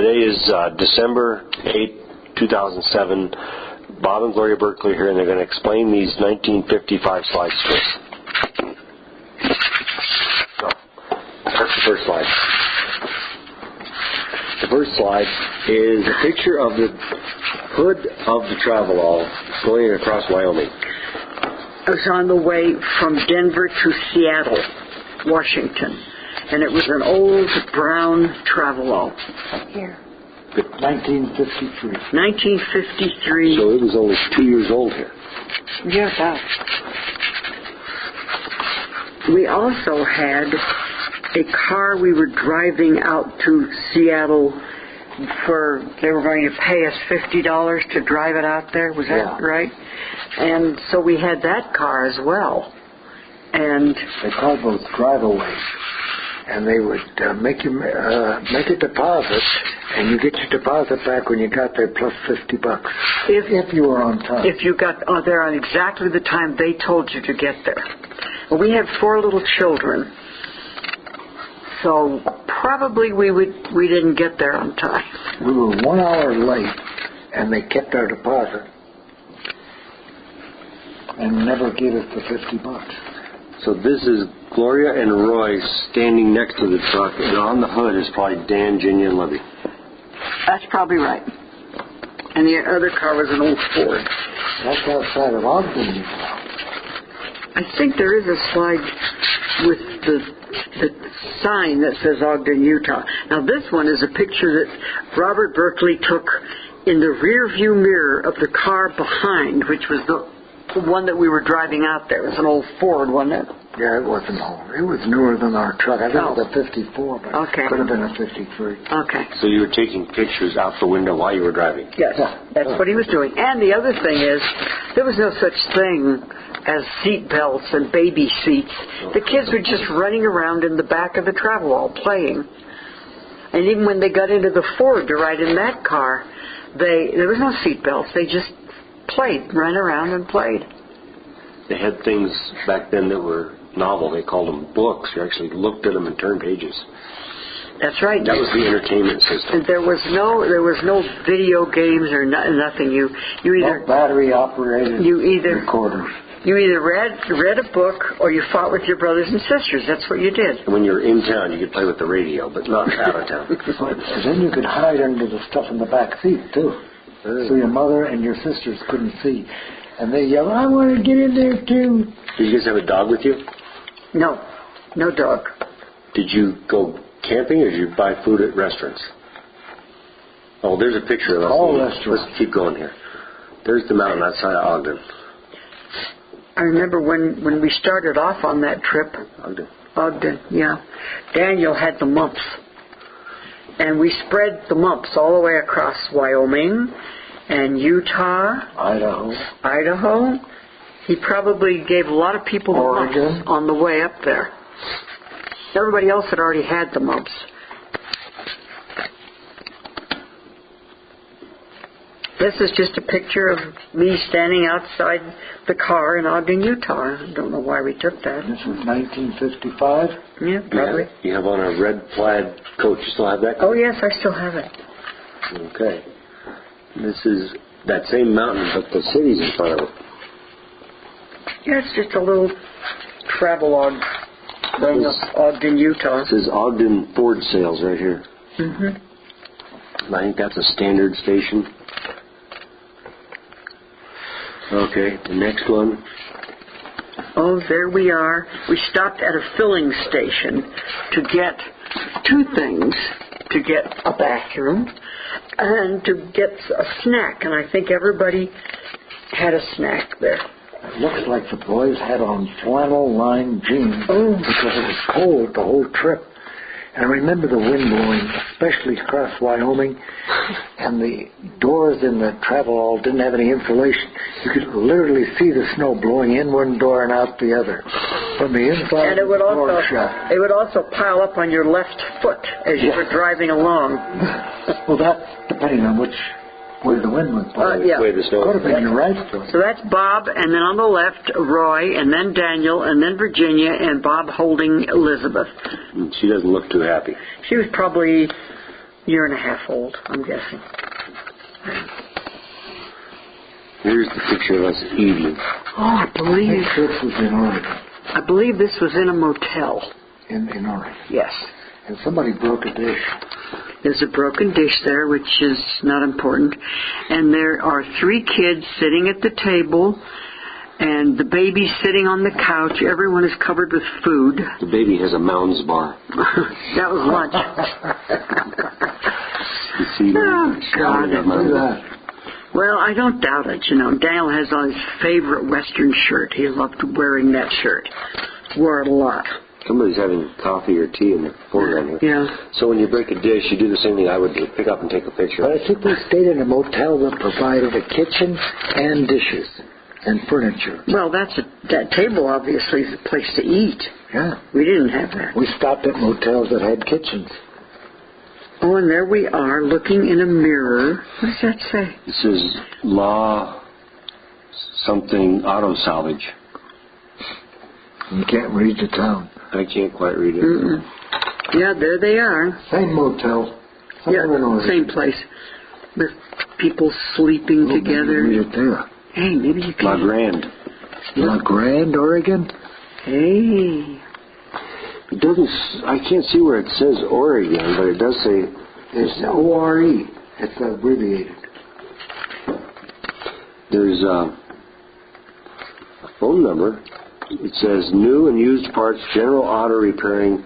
Today is December 8, 2007. Bob and Gloria Berkeley here, and they're going to explain these 1955 slides to us. So, that's the first slide. The first slide is a picture of the hood of the Travelall going across Wyoming. I was on the way from Denver to Seattle, Washington, and it was an old brown Travelall. Here. 1953. 1953. So it was only 2 years old here. Yes, we also had a car we were driving out to Seattle for, they were going to pay us $50 to drive it out there. Was that right? And so we had that car as well. And they called those drive-aways. And they would make a deposit, and you get your deposit back when you got there plus $50. If you were on time. If you got there on exactly the time they told you to get there. Well, we had 4 little children, so probably we didn't get there on time. We were 1 hour late, and they kept our deposit and never gave us the $50. So this is Gloria and Roy standing next to the truck, and on the hood is probably Dan, Ginia, and Libby. That's probably right. And the other car was an old Ford. That's outside of Ogden, Utah. I think there is a slide with the sign that says Ogden, Utah. Now this one is a picture that Robert Berkeley took in the rear view mirror of the car behind, which was the one that we were driving out there. It was an old Ford, wasn't it? Yeah, it wasn't old. It was newer than our truck. I think it was a 54, but it could have been a 53. Okay. So you were taking pictures out the window while you were driving? Yes, that's what he was doing. And the other thing is, there was no such thing as seat belts and baby seats. The kids were just running around in the back of the Travelall playing. And even when they got into the Ford to ride in that car, there was no seat belts. They just ran around and played. They had things back then that were novel. They called them books. You actually looked at them and turned pages. That's right. That was the entertainment system. And there was no video games or nothing. You either no battery operated recorders. You either read a book or you fought with your brothers and sisters. That's what you did. And when you were in town, you could play with the radio, but not out of town. And then you could hide under the stuff in the back seat too. So your mother and your sisters couldn't see. And they yelled, I want to get in there too. Did you guys have a dog with you? No dog. Did you go camping or did you buy food at restaurants? Oh, there's a picture of us. All restaurants. Let's keep going here. There's the mountain outside of Ogden. I remember when we started off on that trip. Ogden, yeah. Daniel had the mumps. And we spread the mumps all the way across Wyoming and Utah, Idaho. He probably gave a lot of people the mumps on the way up there. Everybody else had already had the mumps. This is just a picture of me standing outside the car in Ogden, Utah. I don't know why we took that. This was 1955? Yeah, probably. You have on a red plaid coat. You still have that coat? Oh, yes, I still have it. Okay. This is that same mountain, but the city's in front of it. Yeah, it's just a little travelogue from Ogden, Utah. This is Ogden Ford sales right here. Mm-hmm. I think that's a standard station. Okay, the next one. Oh, there we are. We stopped at a filling station to get 2 things. To get a bathroom and to get a snack. And I think everybody had a snack there. It looks like the boys had on flannel-lined jeans because it was cold the whole trip. And I remember the wind blowing, especially across Wyoming, and the doors in the Travelall didn't have any insulation. You could literally see the snow blowing in one door and out the other. From the inside, and it would also pile up on your left foot as you were driving along. Well, that depending on which way the wind was blowing. Way the snow. Could have been your right foot. So that's Bob, and then on the left, Roy, and then Daniel, and then Virginia, and Bob holding Elizabeth. She doesn't look too happy. She was probably year and a half old, I'm guessing. Here's the picture of us eating. Oh, I believe this was in Oregon. I believe this was in a motel. In Oregon. Yes. And somebody broke a dish. There's a broken dish there, which is not important. And there are 3 kids sitting at the table, and the baby's sitting on the couch. Everyone is covered with food. The baby has a Mounds bar. That was lunch. You see Oh, God. Look at that. Well, I don't doubt it. You know, Daniel has on his favorite Western shirt. He loved wearing that shirt. Wore it a lot. Somebody's having coffee or tea in the foreground here. Yeah. So when you break a dish, you do the same thing I would do. Pick up and take a picture. But I think we stayed in a motel that provided a kitchen and dishes and furniture. Well, that table obviously is a place to eat. Yeah. We didn't have that. We stopped at motels that had kitchens. Oh, and there we are looking in a mirror. What does that say? This is Law something auto salvage. You can't read the town. I can't quite read it. Mm-mm. Yeah, there they are. Same motel. Yeah, same place. With people sleeping together. Read it there. Hey, maybe you can. La Grande. La Grande, Oregon? Hey. It doesn't. I can't see where it says Oregon, but it does say It's O-R-E. It's abbreviated. There's a phone number. It says new and used parts, general auto repairing,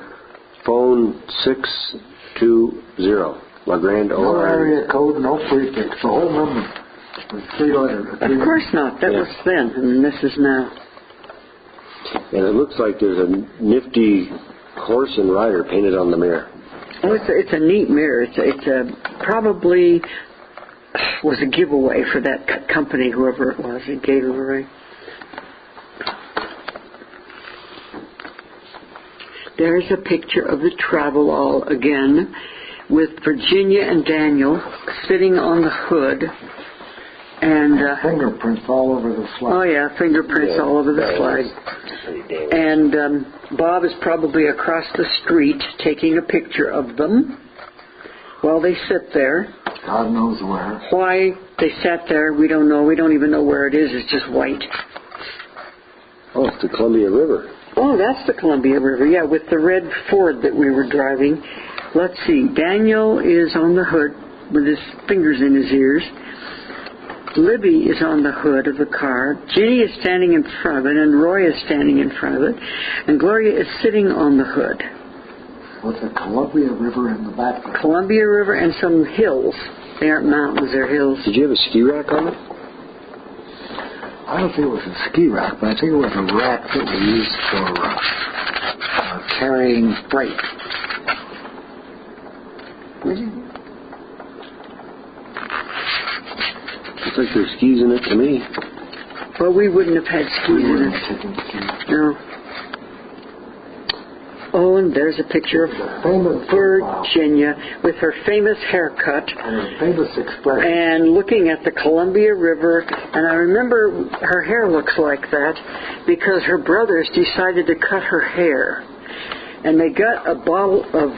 phone 620. La Grande, No area code, no prefix. The whole number was 3 letters. Of course not. That was then, and this is now. And it looks like there's a nifty horse and rider painted on the mirror. Oh, it's a neat mirror. It's a probably was a giveaway for that company, whoever it was. It gave it away. There's a picture of the travel-all again, with Virginia and Daniel sitting on the hood, and fingerprints all over the slide. Oh yeah, fingerprints all over the slide. And Bob is probably across the street taking a picture of them while they sit there. God knows where. Why they sat there, we don't know. We don't even know where it is. It's just white. Oh, it's the Columbia River. Oh, that's the Columbia River. Yeah, with the red Ford that we were driving. Let's see. Daniel is on the hood with his fingers in his ears. Libby is on the hood of the car. Ginny is standing in front of it, and Roy is standing in front of it. And Gloria is sitting on the hood. With the Columbia River in the background. Columbia River and some hills. They aren't mountains, they're hills. Did you have a ski rack on it? I don't think it was a ski rack, but I think it was a rack that we used for carrying freight. Looks like there's skis in it to me. Well, we wouldn't have had skis in it. No. Oh, and there's a picture of Virginia with her famous haircut and her famous expression. And looking at the Columbia River. And I remember her hair looks like that because her brothers decided to cut her hair. And they got a bottle of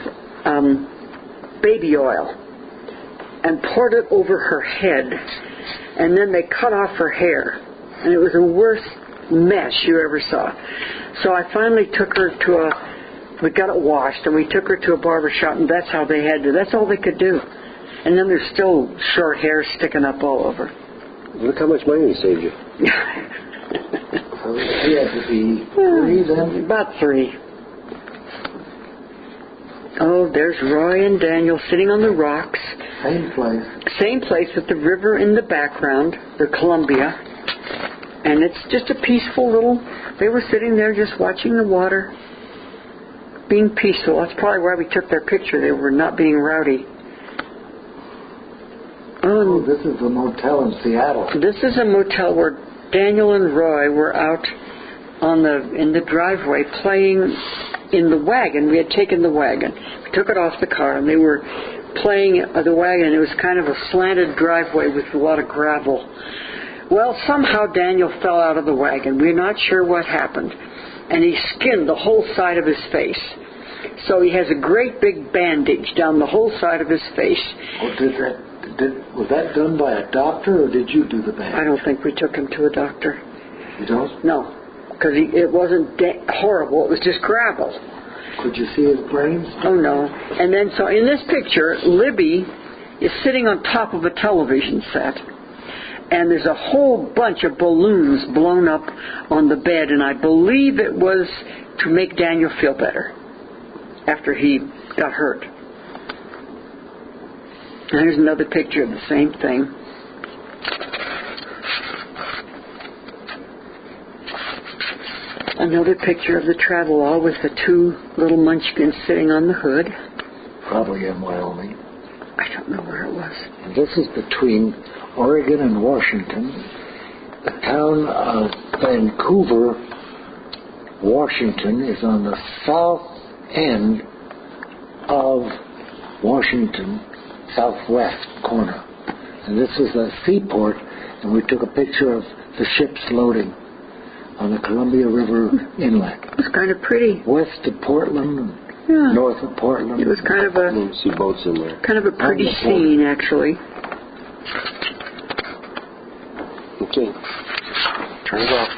baby oil and poured it over her head. And then they cut off her hair. And it was the worst mess you ever saw. So I finally took her to we got it washed, and we took her to a barber shop, and that's how they had to. That's all they could do. And then there's still short hair sticking up all over. Look how much money we saved you. So she had to be 3 then? About 3. Oh, there's Roy and Daniel sitting on the rocks. Same place. Same place with the river in the background, the Columbia. And it's just a peaceful little... They were sitting there just watching the water. Being peaceful. That's probably why we took their picture. They were not being rowdy. Oh, this is a motel in Seattle. This is a motel where Daniel and Roy were out in the driveway playing in the wagon. We had taken the wagon. We took it off the car, and they were playing the wagon. It was kind of a slanted driveway with a lot of gravel. Well, somehow Daniel fell out of the wagon. We're not sure what happened. And he skinned the whole side of his face. So he has a great big bandage down the whole side of his face. Oh, was that done by a doctor, or did you do the bandage? I don't think we took him to a doctor. You don't? No, because it wasn't horrible. It was just gravel. Could you see his brains? Oh, no. And then, so in this picture, Libby is sitting on top of a television set. And there's a whole bunch of balloons blown up on the bed. And I believe it was to make Daniel feel better after he got hurt. And here's another picture of the same thing. Another picture of the travelall with the two little munchkins sitting on the hood. Probably in Wyoming. I don't know where it was. This is between Oregon and Washington. The town of Vancouver, Washington, is on the south end of Washington, southwest corner. And this is a seaport, and we took a picture of the ships loading on the Columbia River inlet. It was kind of pretty. West of Portland, Yeah. north of Portland. It was kind of a You see boats in there. kind of a pretty scene, actually. Okay. Turn it off.